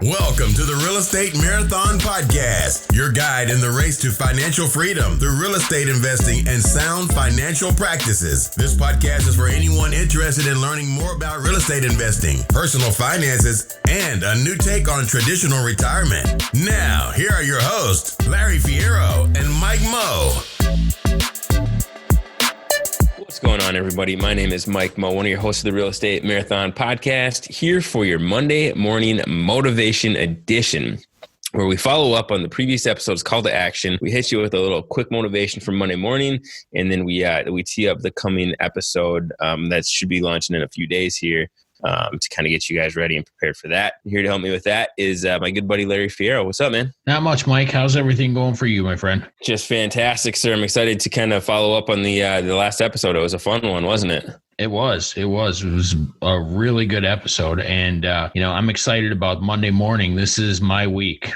Welcome to the Real Estate Marathon Podcast, your guide in the race to financial freedom through real estate investing and sound financial practices. This podcast is for anyone interested in learning more about real estate investing, personal finances, and a new take on traditional retirement. Now, here are your hosts, Larry Fierro and Mike Moe. What's going on, everybody? My name is Mike Moe, one of your hosts of the Real Estate Marathon Podcast, here for your Monday morning motivation edition, where we follow up on the previous episode's call to action. We hit you with a little quick motivation for Monday morning, and then we tee up the coming episode that should be launching in a few days here to kind of get you guys ready and prepared for that. Here to help me with that is my good buddy Larry Fierro. What's up, man? Not much, Mike. How's everything going for you, my friend? Just fantastic, sir. I'm excited to kind of follow up on the last episode. It was a fun one, wasn't it? It was a really good episode. And, I'm excited about Monday morning. This is my week.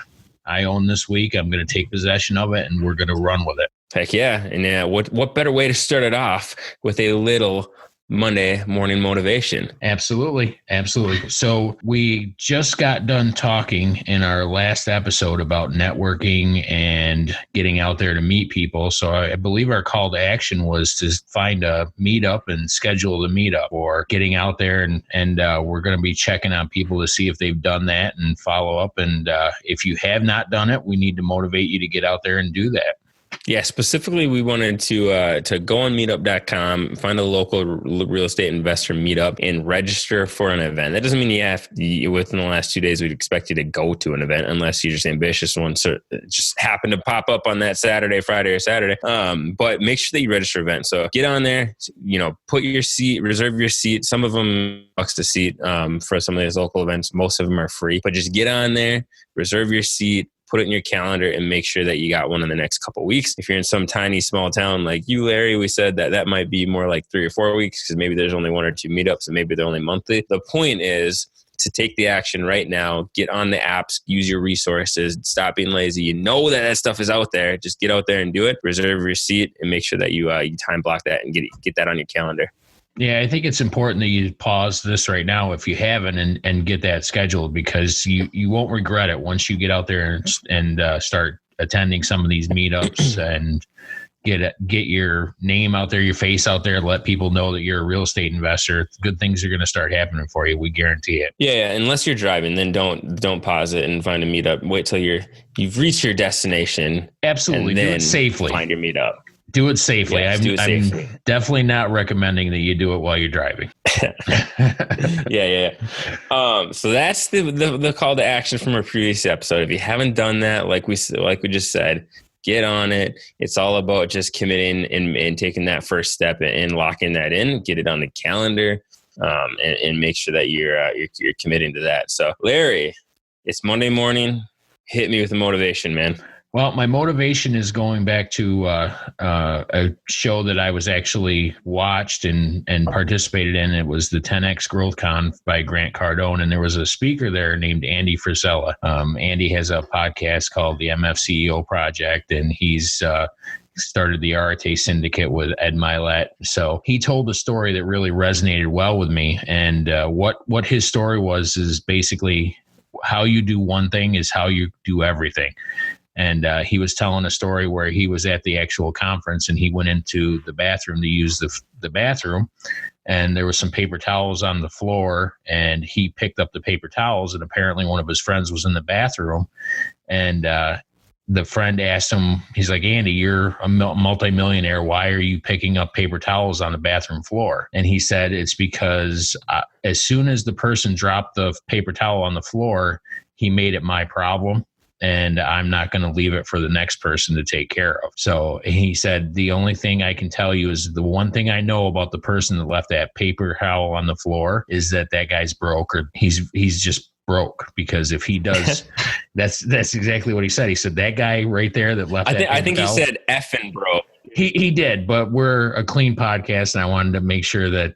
I own this week. I'm going to take possession of it, and we're going to run with it. Heck yeah. And what better way to start it off with a little Monday morning motivation? Absolutely. So we just got done talking in our last episode about networking and getting out there to meet people. So I believe our call to action was to find a meetup and schedule the meetup, or getting out there and we're going to be checking on people to see if they've done that and follow up. And if you have not done it, we need to motivate you to get out there and do that. Yeah, specifically, we wanted to go on meetup.com, find a local real estate investor meetup, and register for an event. That doesn't mean within the last 2 days, we'd expect you to go to an event unless you're just ambitious ones just happen to pop up on that Friday or Saturday. But make sure that you register an event. So get on there, put your seat, reserve your seat. Some of them $1 a seat for some of these local events. Most of them are free, but just get on there, reserve your seat, put it in your calendar, and make sure that you got one in the next couple of weeks. If you're in some tiny small town like you, Larry, we said that might be more like 3 or 4 weeks, because maybe there's only 1 or 2 meetups and maybe they're only monthly. The point is to take the action right now, get on the apps, use your resources, stop being lazy. You know that stuff is out there. Just get out there and do it. Reserve your seat and make sure that you time block that and get that on your calendar. Yeah, I think it's important that you pause this right now if you haven't and get that scheduled, because you won't regret it once you get out there and start attending some of these meetups and get your name out there, your face out there, let people know that you're a real estate investor. Good things are going to start happening for you. We guarantee it. Yeah, unless you're driving, then don't pause it and find a meetup. Wait till you've reached your destination. Absolutely, and do then it safely. Find your meetup. Do it safely. Yeah, I'm definitely not recommending that you do it while you're driving. Yeah. So that's the call to action from our previous episode. If you haven't done that, like we just said, get on it. It's all about just committing and taking that first step and locking that in. Get it on the calendar, and make sure that you're committing to that. So, Larry, it's Monday morning. Hit me with the motivation, man. Well, my motivation is going back to a show that I was actually watched and participated in. It was the 10X Growth Con by Grant Cardone, and there was a speaker there named Andy Frisella. Andy has a podcast called the MFCEO Project, and he's started the Arete Syndicate with Ed Milet. So he told a story that really resonated well with me, and what his story was is basically how you do one thing is how you do everything. And he was telling a story where he was at the actual conference and he went into the bathroom to use the bathroom, and there was some paper towels on the floor, and he picked up the paper towels, and apparently one of his friends was in the bathroom, and the friend asked him, he's like, Andy, you're a multimillionaire. Why are you picking up paper towels on the bathroom floor? And he said, it's because as soon as the person dropped the paper towel on the floor, he made it my problem, and I'm not going to leave it for the next person to take care of. So he said, the only thing I can tell you is the one thing I know about the person that left that paper towel on the floor is that guy's broke, or he's just broke, because if he does, that's exactly what he said. He said that guy right there that left I think he said effing broke. He did, but we're a clean podcast, and I wanted to make sure that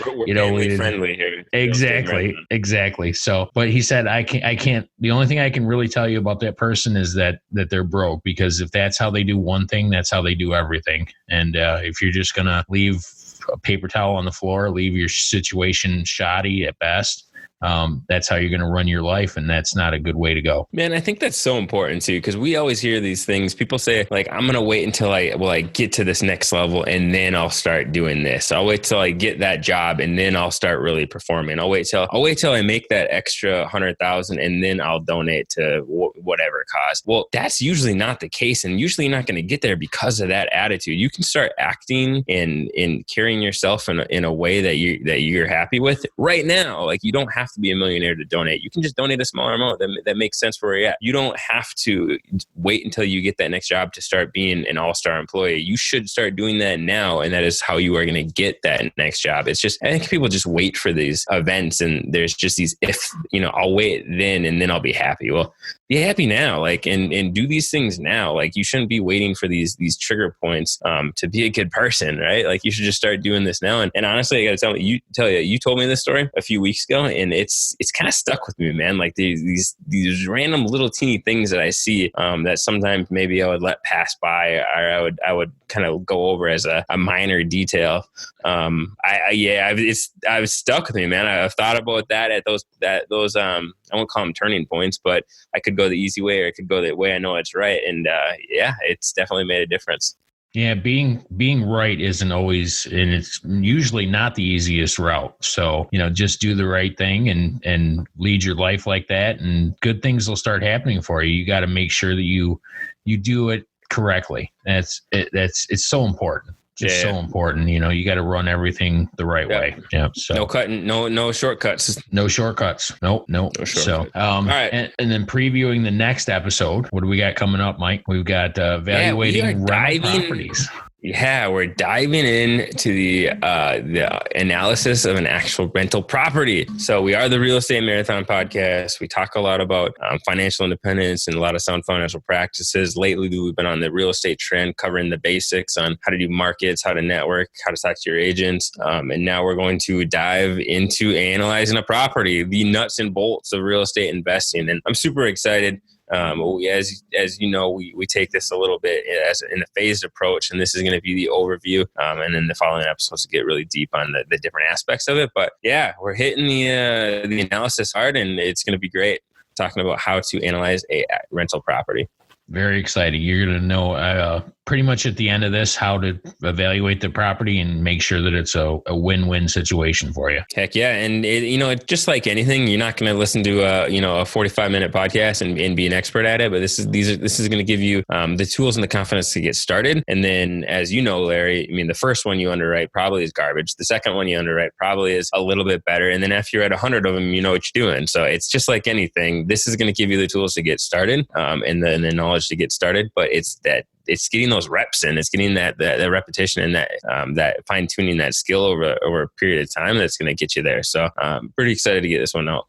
we're friendly here. Exactly. So, but he said I can't. The only thing I can really tell you about that person is that they're broke, because if that's how they do one thing, that's how they do everything. And if you're just gonna leave a paper towel on the floor, leave your situation shoddy at best, that's how you're going to run your life. And that's not a good way to go. Man, I think that's so important too, because we always hear these things. People say like, I'm going to wait until I get to this next level and then I'll start doing this. I'll wait till I get that job and then I'll start really performing. I'll wait till I make that extra 100,000 and then I'll donate to whatever cause. Well, that's usually not the case. And usually you're not going to get there because of that attitude. You can start acting and carrying yourself in a way that you're happy with right now. Like, you don't have to be a millionaire to donate. You can just donate a smaller amount that makes sense for where you're at. You don't have to wait until you get that next job to start being an all-star employee. You should start doing that now. And that is how you are going to get that next job. It's just, I think people just wait for these events and there's just these, I'll wait then and then I'll be happy. Well, be happy now, and do these things now. Like, you shouldn't be waiting for these trigger points to be a good person, right? Like, you should just start doing this now. And honestly, I got to tell you, you told me this story a few weeks ago, and it's kind of stuck with me, man. Like, these random little teeny things that I see that sometimes maybe I would let pass by, or I would kind of go over as a minor detail. I've stuck with me, man. I've thought about that at those I won't call them turning points, but I could go the easy way or I could go the way I know it's right. And it's definitely made a difference. Yeah, being right isn't always, and it's usually not the easiest route. So, just do the right thing and lead your life like that, and good things will start happening for you. You got to make sure that you do it correctly. It's so important. Just so important. You got to run everything the right way. Yeah. So no cutting, no shortcuts. No shortcuts. Nope. No shortcuts. So, all right. And then previewing the next episode, what do we got coming up, Mike? We've got evaluating rental properties. Yeah, we're diving into the analysis of an actual rental property. So we are the Real Estate Marathon Podcast. We talk a lot about financial independence and a lot of sound financial practices. Lately, we've been on the real estate trend, covering the basics on how to do markets, how to network, how to talk to your agents. And now we're going to dive into analyzing a property, the nuts and bolts of real estate investing. And I'm super excited. As you know, we take this a little bit as in a phased approach, and this is going to be the overview. And then the following episodes to get really deep on the different aspects of it. But yeah, we're hitting the analysis hard, and it's going to be great talking about how to analyze a rental property. Very exciting. You're going to know pretty much at the end of this how to evaluate the property and make sure that it's a win-win situation for you. Heck yeah. And just like anything, you're not going to listen to a 45-minute podcast and be an expert at it, but this is going to give you the tools and the confidence to get started. And then, as you know, Larry, the first one you underwrite probably is garbage. The second one you underwrite probably is a little bit better. And then after you're at 100 of them, you know what you're doing. So it's just like anything. This is going to give you the tools to get started and the knowledge to get started, but it's getting those reps in. It's getting that repetition and that fine tuning that skill over a period of time that's going to get you there. So I'm pretty excited to get this one out.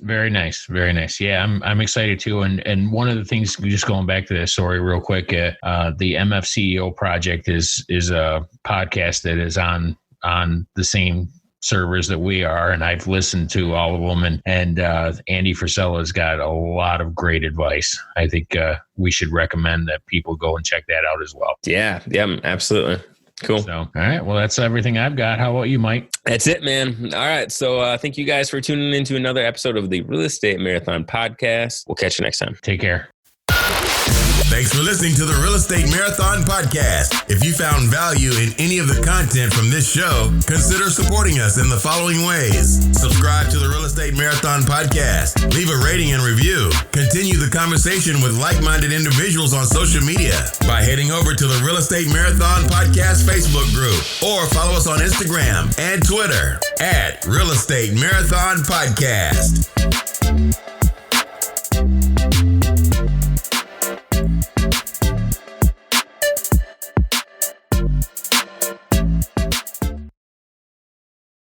Very nice. Very nice. Yeah, I'm excited too. And one of the things, just going back to that story real quick, the MFCEO project is a podcast that is on the same servers that we are, and I've listened to all of them, and Andy Frisella's got a lot of great advice. I think we should recommend that people go and check that out as well. Yeah, absolutely. Cool. So, all right. Well, that's everything I've got. How about you, Mike? That's it, man. All right. So thank you guys for tuning into another episode of the Real Estate Marathon Podcast. We'll catch you next time. Take care. Thanks for listening to the Real Estate Marathon Podcast. If you found value in any of the content from this show, consider supporting us in the following ways. Subscribe to the Real Estate Marathon Podcast. Leave a rating and review. Continue the conversation with like-minded individuals on social media by heading over to the Real Estate Marathon Podcast Facebook group, or follow us on Instagram and Twitter at Real Estate Marathon Podcast.